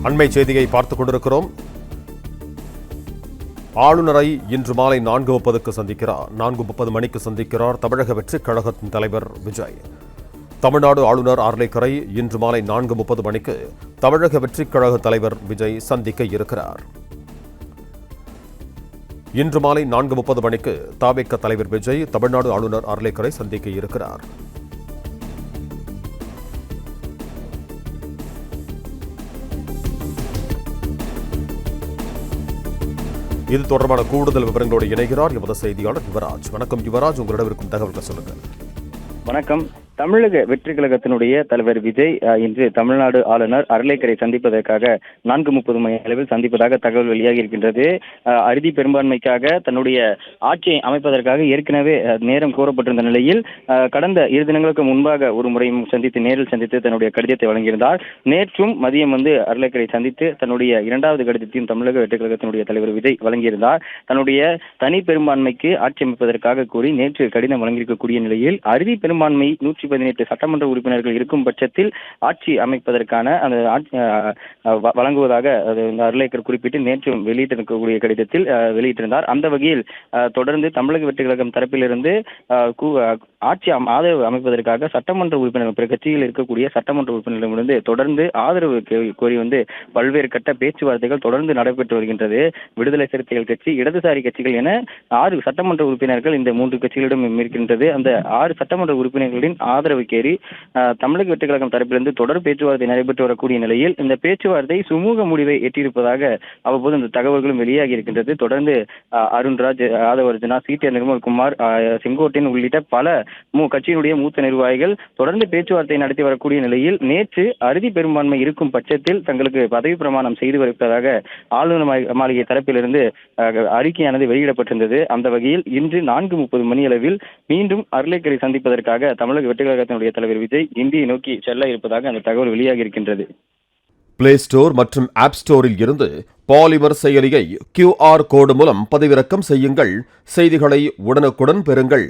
அண்மை செய்தியை பார்த்துக் கொண்டிருக்கிறோம். ஆளுநரை இன்று மாலை 4:30 சந்திக்கிறார். 4:30 மணிக்கு சந்திக்கிறார் தமிழக வெற்றிக் கழகத்தின் தலைவர் விஜய். தமிழ்நாடு ஆளுநர் ஆர்லேக்கரை இன்று மாலை 4:30 மணிக்கு தமிழக வெற்றிக் கழக தலைவர் விஜய் சந்திக்க இருக்கிறார். இன்று மாலை 4:30 மணிக்கு தவேக தலைவர் விஜய் தமிழ்நாடு ஆளுநர் ஆர்லேக்கரை சந்திக்க இருக்கிறார். இது தொடர்பான கூடுதல் விவரங்களோடு இணைகிறார் எமது செய்தியாளர் யுவராஜ். வணக்கம் யுவராஜ், உங்களிடம் இருக்கும் தகவல்கள் சொல்லுங்கள். வணக்கம். தமிழக வெற்றி கழகத்தினுடைய தலைவர் விஜய் இன்று தமிழ்நாடு ஆளுநர் அர்லேக்கரை சந்திப்பதற்காக 4:30 மணி அளவில் சந்திப்பதாக தகவல் வெளியாகி இருக்கின்றது. அறுதி பெரும்பான்மைக்காக தன்னுடைய ஆட்சியை அமைப்பதற்காக ஏற்கனவே நேரம் கோரப்பட்டிருந்த நிலையில் கடந்த 2 தினங்களுக்கு முன்பாக ஒரு முறையும் நேரில் சந்தித்து தன்னுடைய கடிதத்தை வழங்கியிருந்தார். நேற்றும் மதியம் அர்லேக்கரை சந்தித்து தன்னுடைய 2வது கடிதத்தையும் தமிழக வெற்றி கழகத்தினுடைய தலைவர் விஜய் வழங்கியிருந்தார். தன்னுடைய தனி பெரும்பான்மைக்கு ஆட்சி அமைப்பதற்காக கூறி நேற்று கடிதம் வழங்கியிருக்கக்கூடிய நிலையில் அறுதி பெரும்பான்மை 118 சட்டமன்ற உறுப்பினர்கள் இருக்கும் பட்சத்தில் ஆட்சி அமைப்பதற்கான வழங்குவதாக அர்லேக்கர் குறிப்பிட்டு நேற்று வெளியிட்டிருக்கக்கூடிய கடிதத்தில் வெளியிட்டிருந்தார். அந்த வகையில் தொடர்ந்து தமிழக வெற்றி கழகம் தரப்பிலிருந்து ஆட்சி ஆதரவு அமைப்பதற்காக சட்டமன்ற உறுப்பினர்கள் பிற கட்சியில் இருக்கக்கூடிய சட்டமன்ற உறுப்பினர்களிடமிருந்து தொடர்ந்து ஆதரவு கோரி பல்வேறு கட்ட பேச்சுவார்த்தைகள் தொடர்ந்து நடைபெற்று வருகின்றது. விடுதலை சிறுத்தைகள் கட்சி, இடதுசாரி கட்சிகள் என 6 சட்டமன்ற உறுப்பினர்கள் இந்த 3 கட்சிகளிடம் இருக்கின்றது. அந்த 6 சட்டமன்ற உறுப்பினர்களின் ஆதரவு கேரி தமிழக வெற்றி கழகம் தரப்பிலிருந்து தொடர் பேச்சுவார்த்தை நடைபெற்று வரக்கூடிய நிலையில் இந்த பேச்சுவார்த்தை சுமூக முடிவை எட்டியிருப்பதாக அவ்வப்போது இந்த தகவல்களும் வெளியாகி இருக்கின்றது. தொடர்ந்து அருண்ராஜ், ஆதவர்ஜனா, CTR நிர்மல்குமார், செங்கோட்டையன் உள்ளிட்ட பல கட்சியினுடைய மூத்த நிர்வாகிகள் தொடர்ந்து பேச்சுவார்த்தை நடத்தி வரக்கூடிய நிலையில் நேற்று அறுதி பெரும்பான்மை இருக்கும் பட்சத்தில் தங்களுக்கு பதவி பிரமாணம் செய்து வருவதாக ஆளுநர் மாளிகை தரப்பிலிருந்து அறிக்கையானது வெளியிடப்பட்டிருந்தது. அந்த வகையில் இன்று 4:30 மணி அளவில் மீண்டும் அர்லேக்கரை சந்திப்பதற்காக தமிழக வெற்றி கழகத்தினுடைய தலைவர் விஜய் இந்தியை நோக்கி செல்ல இருப்பதாக அந்த தகவல் வெளியாகி இருக்கின்றது. பிளே ஸ்டோர் மற்றும் ஆப் ஸ்டோரில் இருந்து பாலிமர் செயலியை QR கோடு மூலம் பதிவிறக்கம் செய்யுங்கள். செய்திகளை உடனுக்குடன் பெறுங்கள்.